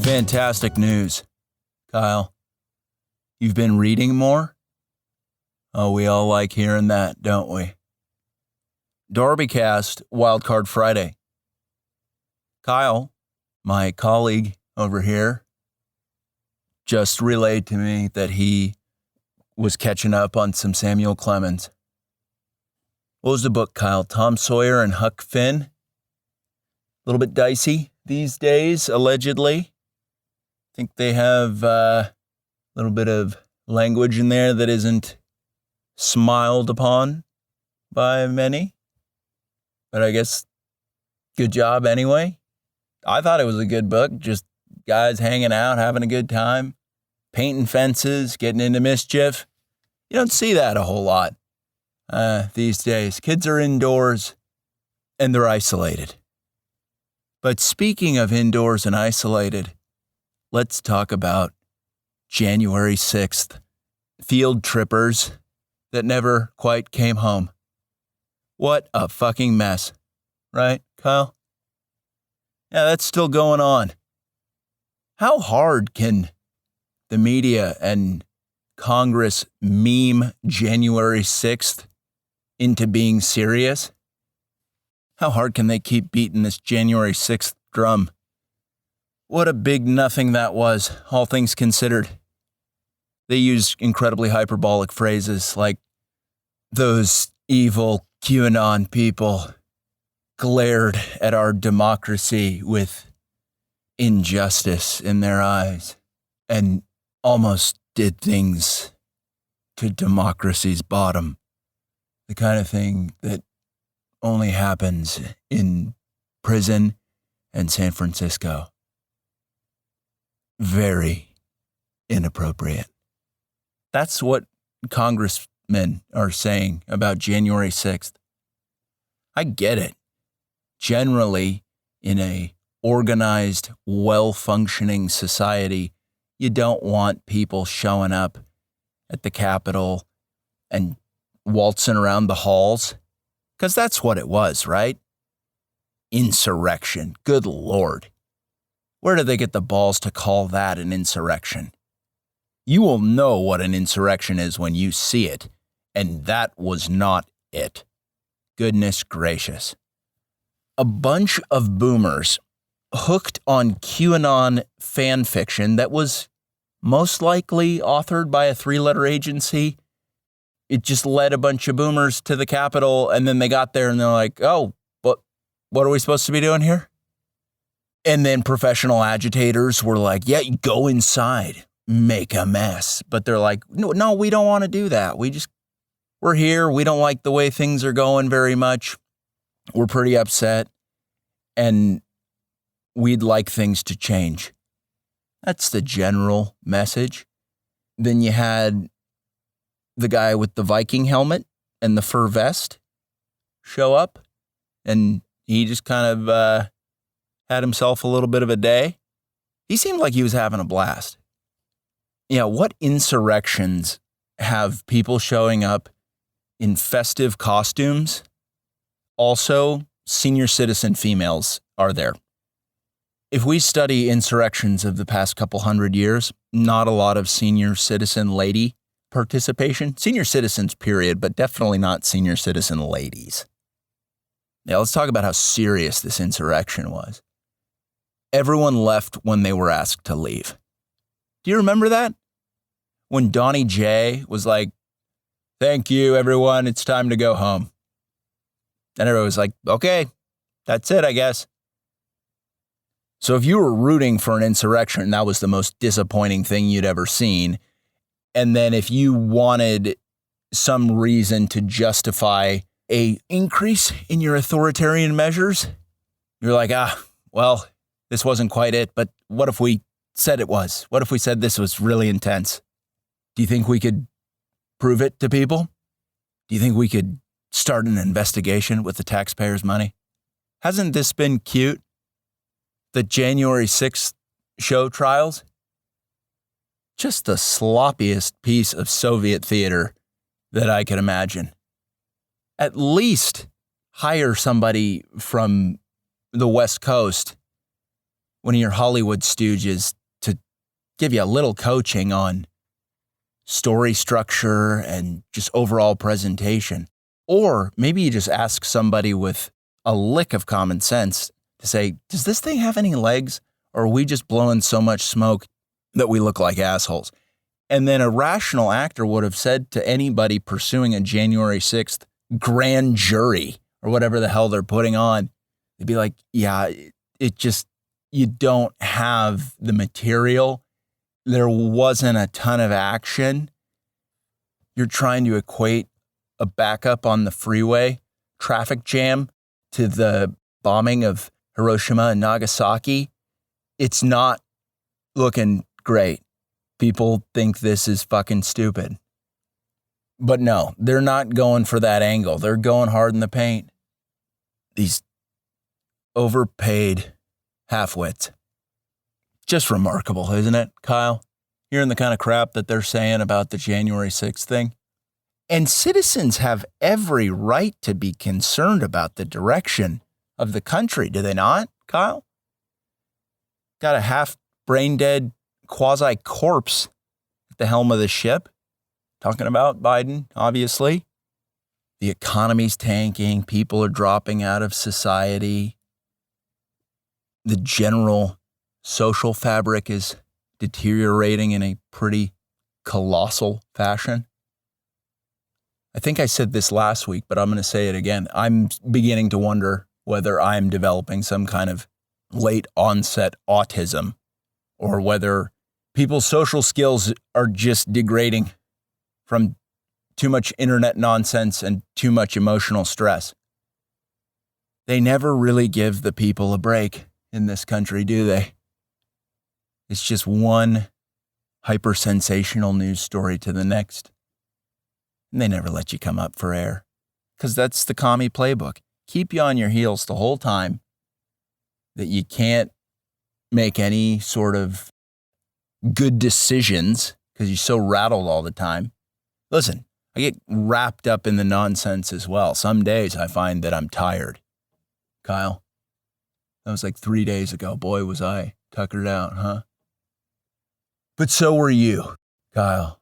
Fantastic news, Kyle. You've been reading more? Oh, we all like hearing that, don't we? DarbyCast Wildcard Friday. Kyle, my colleague over here, just relayed to me that he was catching up on some Samuel Clemens. What was the book, Kyle? Tom Sawyer and Huck Finn? A little bit dicey these days, allegedly. I think they have a little bit of language in there that isn't smiled upon by many. But I guess good job anyway. I thought it was a good book. Just guys hanging out, having a good time, painting fences, getting into mischief. You don't see that a whole lot these days. Kids are indoors and they're isolated. But speaking of indoors and isolated, let's talk about January 6th, field trippers that never quite came home. What a fucking mess, right, Kyle? Yeah, that's still going on. How hard can the media and Congress meme January 6th into being serious? How hard can they keep beating this January 6th drum? What a big nothing that was, all things considered. They use incredibly hyperbolic phrases like, those evil QAnon people glared at our democracy with injustice in their eyes and almost did things to democracy's bottom. The kind of thing that only happens in prison and San Francisco. Very inappropriate. That's what congressmen are saying about January 6th. I get it. Generally, in a organized, well-functioning society, you don't want people showing up at the Capitol and waltzing around the halls, because that's what it was, right? Insurrection. Good Lord. Where do they get the balls to call that an insurrection? You will know what an insurrection is when you see it, and that was not it. Goodness gracious. A bunch of boomers hooked on QAnon fan fiction that was most likely authored by a 3-letter agency. It just led a bunch of boomers to the Capitol, and then they got there and they're like, oh, what are we supposed to be doing here? And then professional agitators were like, yeah, you go inside, make a mess. But they're like, no, we don't want to do that. We're here. We don't like the way things are going very much. We're pretty upset. And we'd like things to change. That's the general message. Then you had the guy with the Viking helmet and the fur vest show up. And he just kind of had himself a little bit of a day. He seemed like he was having a blast. Yeah, what insurrections have people showing up in festive costumes? Also, senior citizen females are there. If we study insurrections of the past couple hundred years, not a lot of senior citizen lady participation. Senior citizens, period, but definitely not senior citizen ladies. Now, let's talk about how serious this insurrection was. Everyone left when they were asked to leave. Do you remember that? When Donnie J was like, thank you, everyone, it's time to go home. And everyone was like, okay, that's it, I guess. So if you were rooting for an insurrection, that was the most disappointing thing you'd ever seen. And then if you wanted some reason to justify a increase in your authoritarian measures, you're like, well, this wasn't quite it, but what if we said it was? What if we said this was really intense? Do you think we could prove it to people? Do you think we could start an investigation with the taxpayers' money? Hasn't this been cute? The January 6th show trials? Just the sloppiest piece of Soviet theater that I could imagine. At least hire somebody from the West Coast one of your Hollywood stooges to give you a little coaching on story structure and just overall presentation. Or maybe you just ask somebody with a lick of common sense to say, does this thing have any legs? Or are we just blowing so much smoke that we look like assholes? And then a rational actor would have said to anybody pursuing a January 6th grand jury or whatever the hell they're putting on, they'd be like, yeah, it just, you don't have the material. There wasn't a ton of action. You're trying to equate a backup on the freeway traffic jam to the bombing of Hiroshima and Nagasaki. It's not looking great. People think this is fucking stupid. But no, they're not going for that angle. They're going hard in the paint. These overpaid half-wits. Just remarkable, isn't it, Kyle? Hearing the kind of crap that they're saying about the January 6th thing. And citizens have every right to be concerned about the direction of the country, do they not, Kyle? Got a half brain-dead quasi-corpse at the helm of the ship. Talking about Biden, obviously. The economy's tanking. People are dropping out of society. The general social fabric is deteriorating in a pretty colossal fashion. I think I said this last week, but I'm going to say it again. I'm beginning to wonder whether I'm developing some kind of late onset autism or whether people's social skills are just degrading from too much internet nonsense and too much emotional stress. They never really give the people a break in this country, do they? It's just one hyper-sensational news story to the next. And they never let you come up for air. Because that's the commie playbook. Keep you on your heels the whole time that you can't make any sort of good decisions because you're so rattled all the time. Listen, I get wrapped up in the nonsense as well. Some days I find that I'm tired. Kyle, that was like 3 days ago. Boy, was I tuckered out, huh? But so were you, Kyle.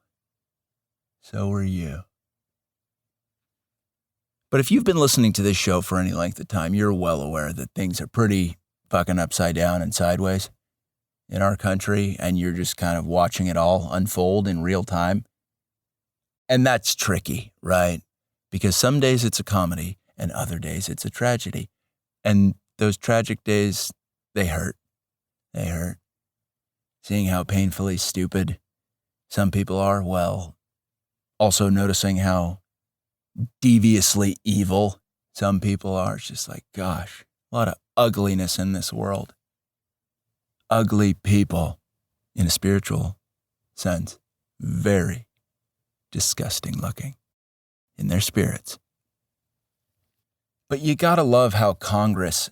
So were you. But if you've been listening to this show for any length of time, you're well aware that things are pretty fucking upside down and sideways in our country, and you're just kind of watching it all unfold in real time. And that's tricky, right? Because some days it's a comedy and other days it's a tragedy. And those tragic days, they hurt. They hurt. Seeing how painfully stupid some people are, well, also noticing how deviously evil some people are. It's just like, gosh, a lot of ugliness in this world. Ugly people in a spiritual sense. Very disgusting looking in their spirits. But you gotta love how Congress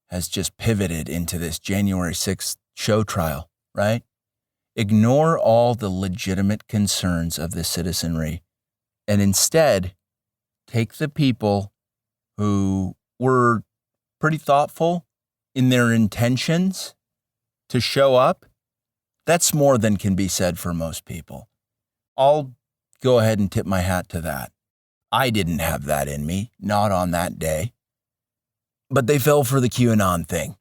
has just pivoted into this January 6th show trial, right? Ignore all the legitimate concerns of the citizenry and instead take the people who were pretty thoughtful in their intentions to show up. That's more than can be said for most people. I'll go ahead and tip my hat to that. I didn't have that in me, not on that day. But they fell for the QAnon thing.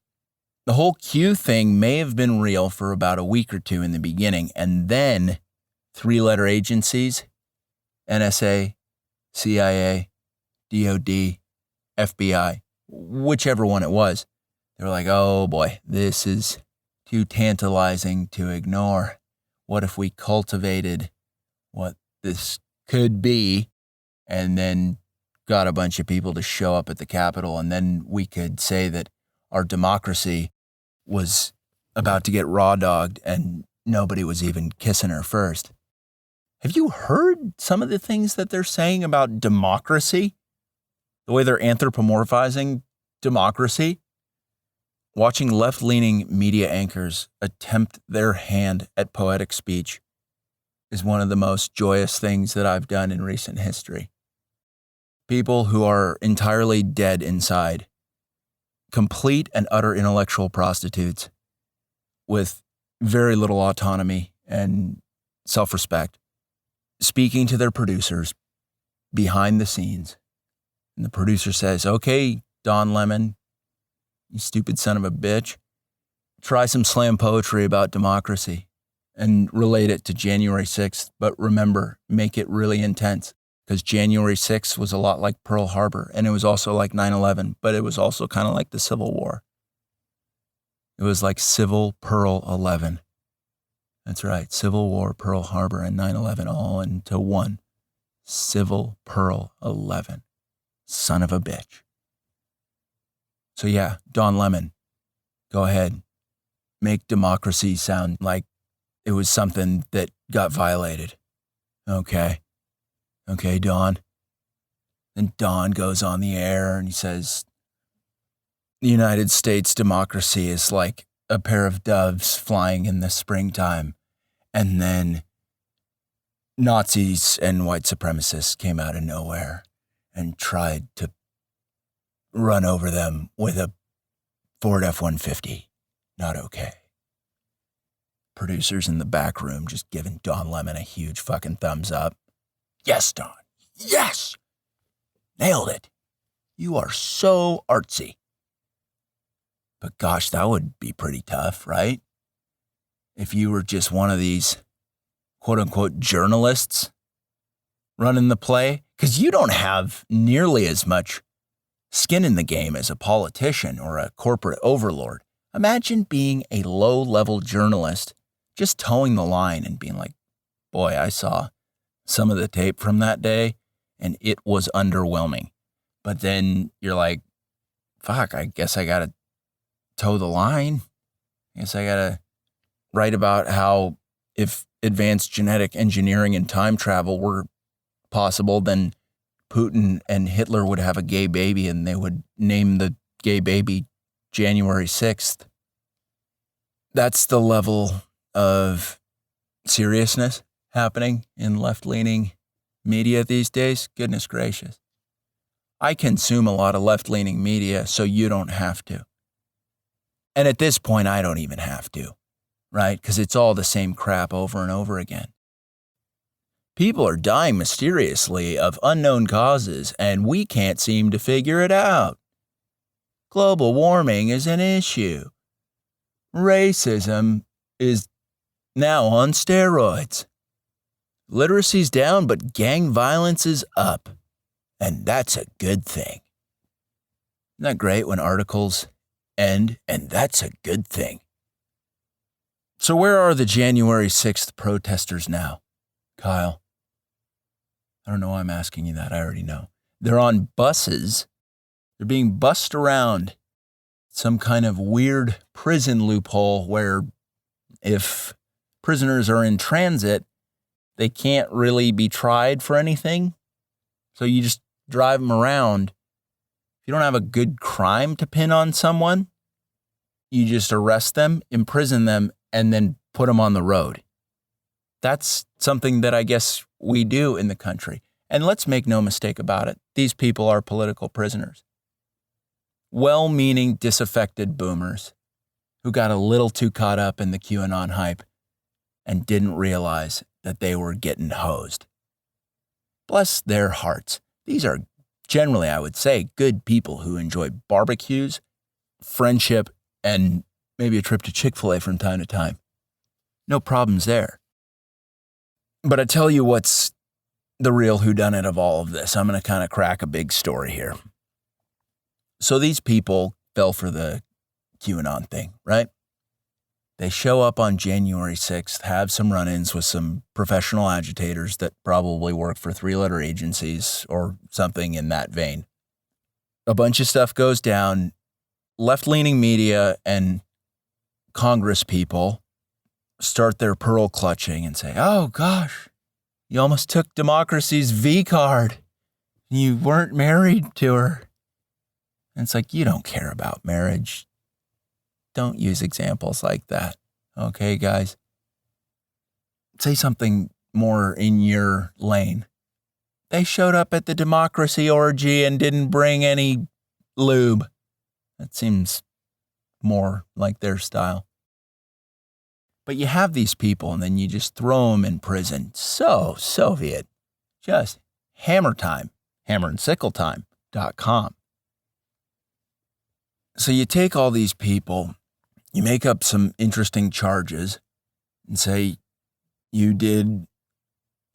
The whole Q thing may have been real for about a week or two in the beginning, and then 3-letter agencies, NSA, CIA, DOD, FBI, whichever one it was, they were like, oh boy, this is too tantalizing to ignore. What if we cultivated what this could be and then got a bunch of people to show up at the Capitol, and then we could say that our democracy was about to get raw-dogged and nobody was even kissing her first. Have you heard some of the things that they're saying about democracy? The way they're anthropomorphizing democracy? Watching left-leaning media anchors attempt their hand at poetic speech is one of the most joyous things that I've done in recent history. People who are entirely dead inside, complete and utter intellectual prostitutes, with very little autonomy and self-respect, speaking to their producers behind the scenes. And the producer says, okay, Don Lemon, you stupid son of a bitch, try some slam poetry about democracy and relate it to January 6th. But remember, make it really intense, because January 6th was a lot like Pearl Harbor, and it was also like 9/11, but it was also kind of like the Civil War. It was like Civil Pearl 11. That's right, Civil War, Pearl Harbor, and 9/11 all into one. Civil Pearl 11. Son of a bitch. So yeah, Don Lemon, go ahead. Make democracy sound like it was something that got violated. Okay, Don. Then Don goes on the air and he says, the United States democracy is like a pair of doves flying in the springtime. And then Nazis and white supremacists came out of nowhere and tried to run over them with a Ford F-150. Not okay. Producers in the back room just giving Don Lemon a huge fucking thumbs up. Yes, Don. Yes! Nailed it. You are so artsy. But gosh, that would be pretty tough, right? If you were just one of these quote-unquote journalists running the play, because you don't have nearly as much skin in the game as a politician or a corporate overlord. Imagine being a low-level journalist just towing the line and being like, boy, I saw some of the tape from that day and it was underwhelming. But then you're like, fuck, I guess I got to toe the line. I guess I got to write about how if advanced genetic engineering and time travel were possible, then Putin and Hitler would have a gay baby and they would name the gay baby January 6th. That's the level of seriousness happening in left-leaning media these days. Goodness gracious. I consume a lot of left-leaning media, so you don't have to. And at this point, I don't even have to, right? Because it's all the same crap over and over again. People are dying mysteriously of unknown causes, and we can't seem to figure it out. Global warming is an issue. Racism is now on steroids. Literacy's down, but gang violence is up. And that's a good thing. Isn't that great when articles end, and that's a good thing? So where are the January 6th protesters now, Kyle? I don't know why I'm asking you that. I already know. They're on buses. They're being bussed around some kind of weird prison loophole where if prisoners are in transit, they can't really be tried for anything. So you just drive them around. If you don't have a good crime to pin on someone, you just arrest them, imprison them, and then put them on the road. That's something that I guess we do in the country. And let's make no mistake about it. These people are political prisoners. Well-meaning, disaffected boomers who got a little too caught up in the QAnon hype and didn't realize that they were getting hosed. Bless their hearts. These are generally, I would say, good people who enjoy barbecues, friendship, and maybe a trip to Chick-fil-A from time to time. No problems there. But I tell you what's the real whodunit of all of this. I'm going to kind of crack a big story here. So these people fell for the QAnon thing, right? They show up on January 6th, have some run-ins with some professional agitators that probably work for three-letter agencies or something in that vein. A bunch of stuff goes down. Left-leaning media and Congress people start their pearl clutching and say, oh gosh, you almost took democracy's V card. You weren't married to her. And it's like, you don't care about marriage. Don't use examples like that. Okay, guys? Say something more in your lane. They showed up at the democracy orgy and didn't bring any lube. That seems more like their style. But you have these people and then you just throw them in prison. So Soviet. Just hammer time. hammerandsickletime.com. So you take all these people, you make up some interesting charges and say you did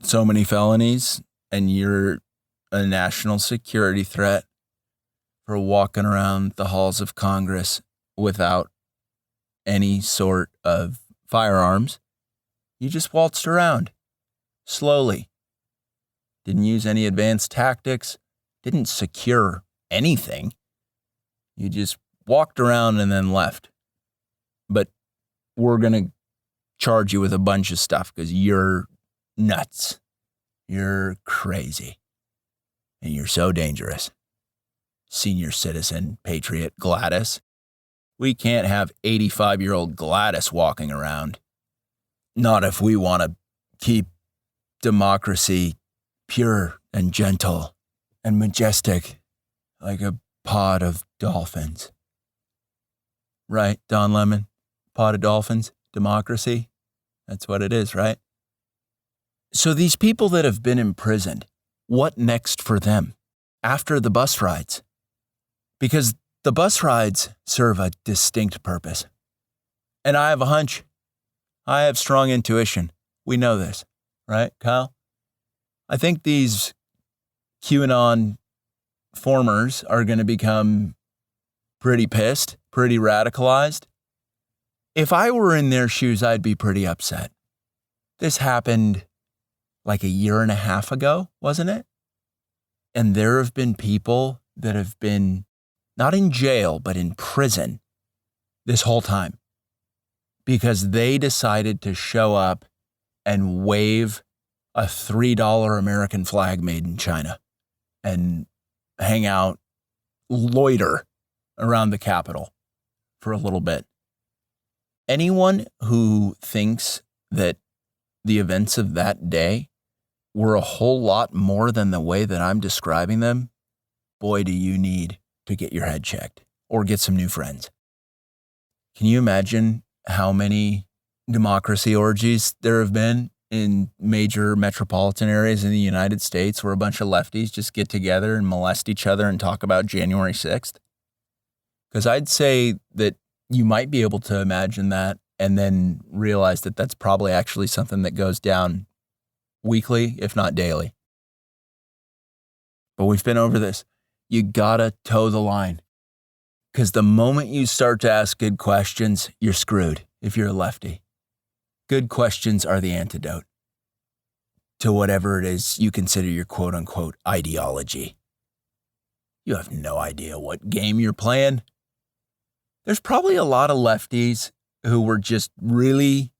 so many felonies and you're a national security threat for walking around the halls of Congress without any sort of firearms. You just waltzed around slowly. Didn't use any advanced tactics. Didn't secure anything. You just walked around and then left. But we're going to charge you with a bunch of stuff because you're nuts. You're crazy. And you're so dangerous. Senior citizen, patriot Gladys. We can't have 85-year-old Gladys walking around. Not if we want to keep democracy pure and gentle and majestic like a pod of dolphins. Right, Don Lemon? Pod of dolphins? Democracy? That's what it is, right? So these people that have been imprisoned, what next for them after the bus rides? Because the bus rides serve a distinct purpose. And I have a hunch. I have strong intuition. We know this, right, Kyle? I think these QAnon formers are going to become pretty pissed, pretty radicalized. If I were in their shoes, I'd be pretty upset. This happened like a year and a half ago, wasn't it? And there have been people that have been not in jail, but in prison this whole time because they decided to show up and wave a $3 American flag made in China and hang out, loiter around the Capitol for a little bit. Anyone who thinks that the events of that day were a whole lot more than the way that I'm describing them, boy, do you need to get your head checked or get some new friends. Can you imagine how many democracy orgies there have been in major metropolitan areas in the United States where a bunch of lefties just get together and molest each other and talk about January 6th? Because I'd say that you might be able to imagine that and then realize that that's probably actually something that goes down weekly, if not daily. But we've been over this. You gotta toe the line. Because the moment you start to ask good questions, you're screwed if you're a lefty. Good questions are the antidote to whatever it is you consider your quote-unquote ideology. You have no idea what game you're playing. There's probably a lot of lefties who were just really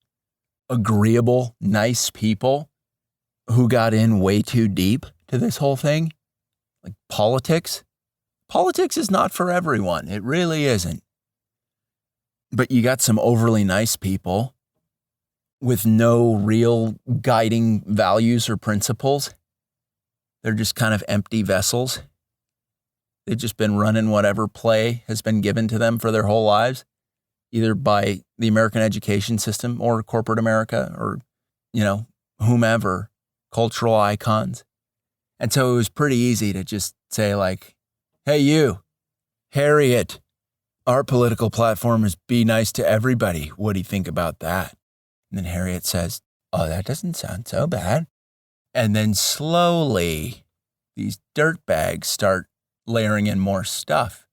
agreeable, nice people who got in way too deep to this whole thing. Like politics. Politics is not for everyone. It really isn't. But you got some overly nice people with no real guiding values or principles. They're just kind of empty vessels. They've just been running whatever play has been given to them for their whole lives, either by the American education system or corporate America or, whomever, cultural icons. And so it was pretty easy to just say like, hey, you, Harriet, our political platform is be nice to everybody. What do you think about that? And then Harriet says, oh, that doesn't sound so bad. And then slowly these dirtbags start layering in more stuff.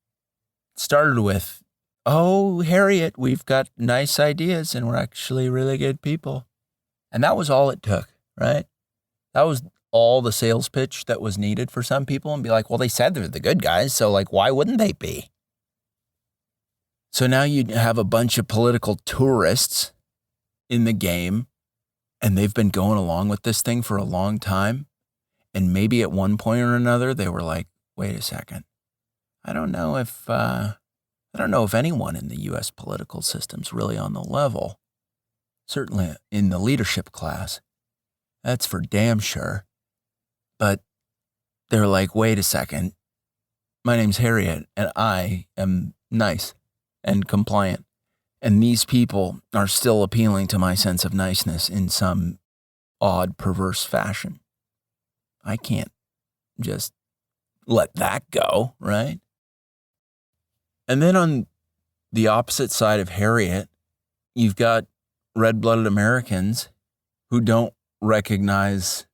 It started with, oh, Harriet, we've got nice ideas and we're actually really good people. And that was all it took, right? That was all the sales pitch that was needed for some people and be like, well, they said they're the good guys, so like, why wouldn't they be? So now you have a bunch of political tourists in the game and they've been going along with this thing for a long time. And maybe at one point or another, they were like, wait a second. I don't know if anyone in the U.S. political system's really on the level. Certainly in the leadership class. That's for damn sure. But they're like, wait a second. My name's Harriet, and I am nice and compliant And these people are still appealing to my sense of niceness in some odd, perverse fashion. I can't just let that go, right? And then on the opposite side of Harriet, you've got red-blooded Americans who don't recognize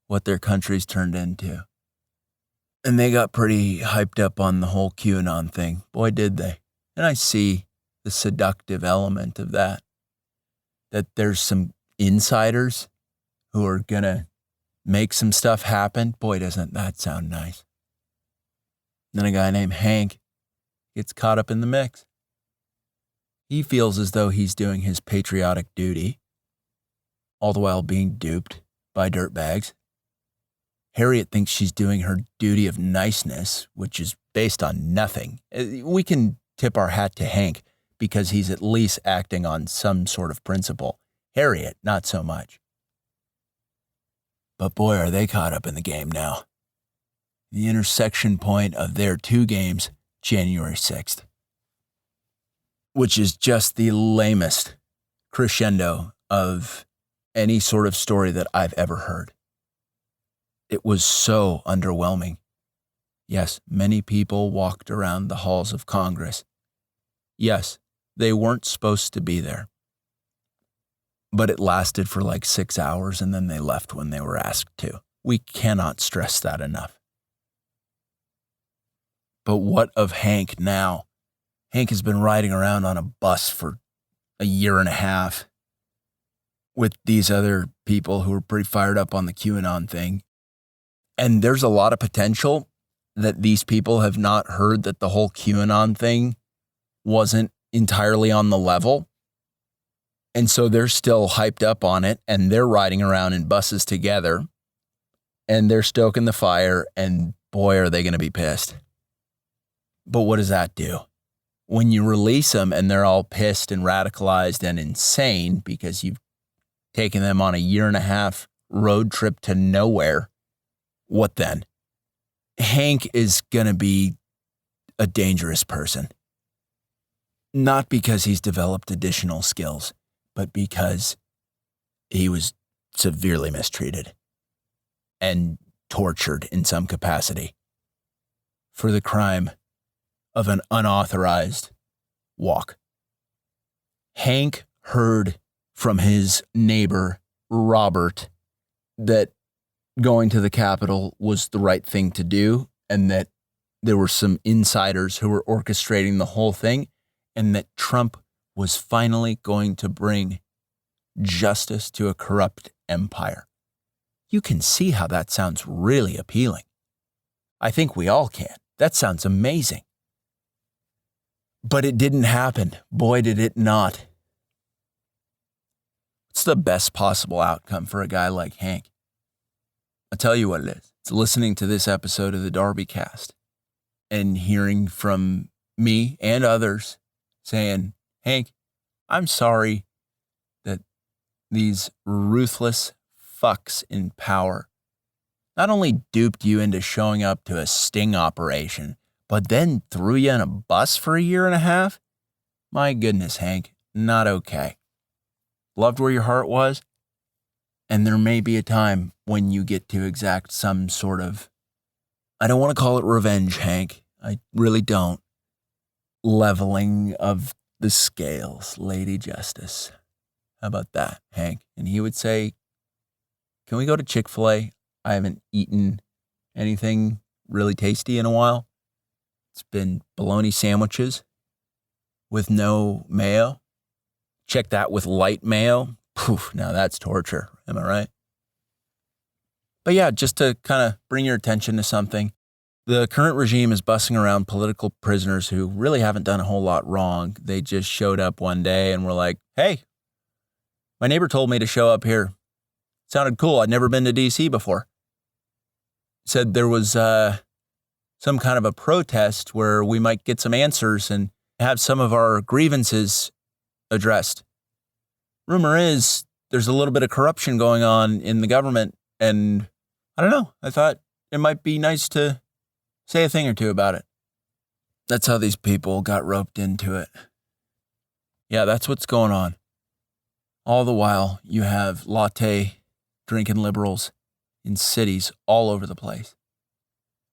what their country's turned into. And they got pretty hyped up on the whole QAnon thing. Boy, did they. And I see the seductive element of that. That there's some insiders who are going to make some stuff happen. Boy, doesn't that sound nice. Then a guy named Hank gets caught up in the mix. He feels as though he's doing his patriotic duty, all the while being duped by dirtbags. Harriet thinks she's doing her duty of niceness, which is based on nothing. We can tip our hat to Hank because he's at least acting on some sort of principle. Harriet, not so much. But boy, are they caught up in the game now. The intersection point of their two games, January 6th. Which is just the lamest crescendo of any sort of story that I've ever heard. It was so underwhelming. Yes, many people walked around the halls of Congress. Yes, they weren't supposed to be there. But it lasted for like 6 hours and then they left when they were asked to. We cannot stress that enough. But what of Hank now? Hank has been riding around on a bus for a year and a half with these other people who are pretty fired up on the QAnon thing. And there's a lot of potential that these people have not heard that the whole QAnon thing wasn't entirely on the level. And so they're still hyped up on it and they're riding around in buses together and they're stoking the fire and boy, are they going to be pissed. But what does that do? When you release them and they're all pissed and radicalized and insane because you've taken them on a year and a half road trip to nowhere, what then? Hank is going to be a dangerous person. Not because he's developed additional skills, but because he was severely mistreated and tortured in some capacity for the crime of an unauthorized walk. Hank heard from his neighbor, Robert, that going to the Capitol was the right thing to do and that there were some insiders who were orchestrating the whole thing and that Trump was finally going to bring justice to a corrupt empire. You can see how that sounds really appealing. I think we all can. That sounds amazing. But it didn't happen. Boy, did it not. What's the best possible outcome for a guy like Hank? I'll tell you what it is. It's listening to this episode of the DarbyCast and hearing from me and others saying, Hank, I'm sorry that these ruthless fucks in power not only duped you into showing up to a sting operation, but then threw you in a bus for a year and a half? My goodness, Hank, not okay. Loved where your heart was, and there may be a time when you get to exact some sort of, I don't want to call it revenge, Hank. I really don't. Leveling of the scales, Lady Justice. How about that, Hank? And he would say, can we go to Chick-fil-A? I haven't eaten anything really tasty in a while. It's been bologna sandwiches with no mayo. Check that with light mayo. Poof, now that's torture. Am I right? But yeah, just to kind of bring your attention to something, the current regime is bussing around political prisoners who really haven't done a whole lot wrong. They just showed up one day and were like, hey, my neighbor told me to show up here. Sounded cool. I'd never been to D.C. before. Said there was some kind of a protest where we might get some answers and have some of our grievances addressed. Rumor is there's a little bit of corruption going on in the government, and I don't know. I thought it might be nice to say a thing or two about it. That's how these people got roped into it. Yeah, that's what's going on. All the while, you have latte drinking liberals in cities all over the place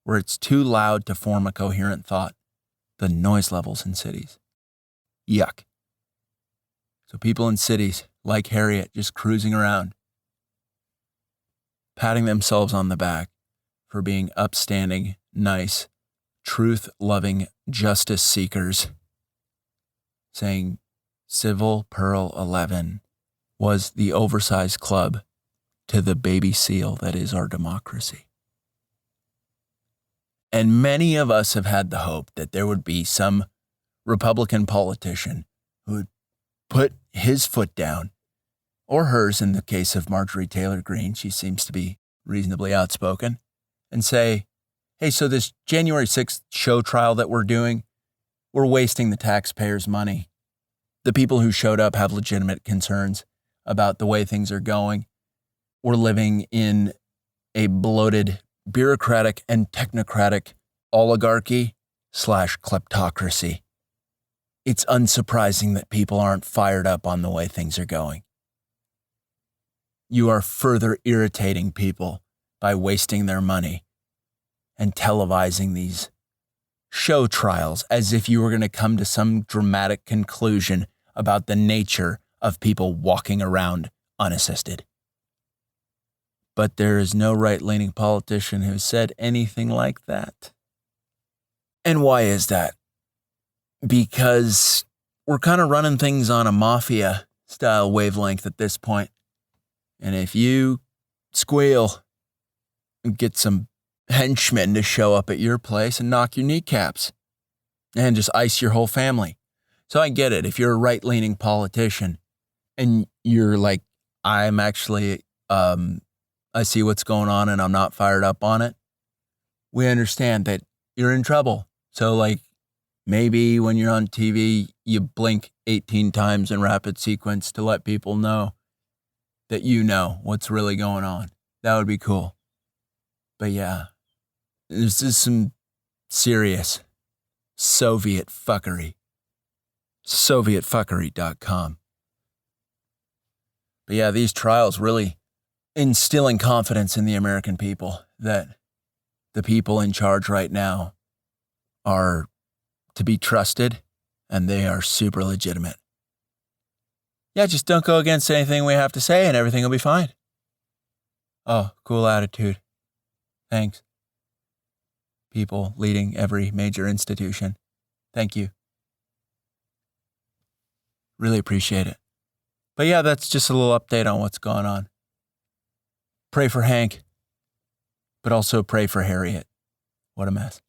where it's too loud to form a coherent thought. The noise levels in cities. Yuck. So people in cities, like Harriet, just cruising around, patting themselves on the back for being upstanding, nice, truth-loving justice seekers, saying Civil Pearl 11 was the oversized club to the baby seal that is our democracy. And many of us have had the hope that there would be some Republican politician who would put his foot down, or hers in the case of Marjorie Taylor Greene, she seems to be reasonably outspoken, and say, hey, so this January 6th show trial that we're doing, we're wasting the taxpayers' money. The people who showed up have legitimate concerns about the way things are going. We're living in a bloated, bureaucratic and technocratic oligarchy/kleptocracy. It's unsurprising that people aren't fired up on the way things are going. You are further irritating people by wasting their money and televising these show trials as if you were going to come to some dramatic conclusion about the nature of people walking around unassisted. But there is no right-leaning politician who said anything like that. And why is that? Because we're kind of running things on a mafia-style wavelength at this point. And if you squeal and get some henchmen to show up at your place and knock your kneecaps and just ice your whole family. So I get it. If you're a right-leaning politician and you're like, I'm actually, I see what's going on and I'm not fired up on it. We understand that you're in trouble. So like maybe when you're on TV, you blink 18 times in rapid sequence to let people know that you know what's really going on. That would be cool. But yeah, this is some serious Soviet fuckery. SovietFuckery.com. But yeah, these trials really instilling confidence in the American people that the people in charge right now are to be trusted and they are super legitimate. Yeah, just don't go against anything we have to say and everything will be fine. Oh, cool attitude. Thanks. People leading every major institution. Thank you. Really appreciate it. But yeah, that's just a little update on what's going on. Pray for Hank, but also pray for Harriet. What a mess.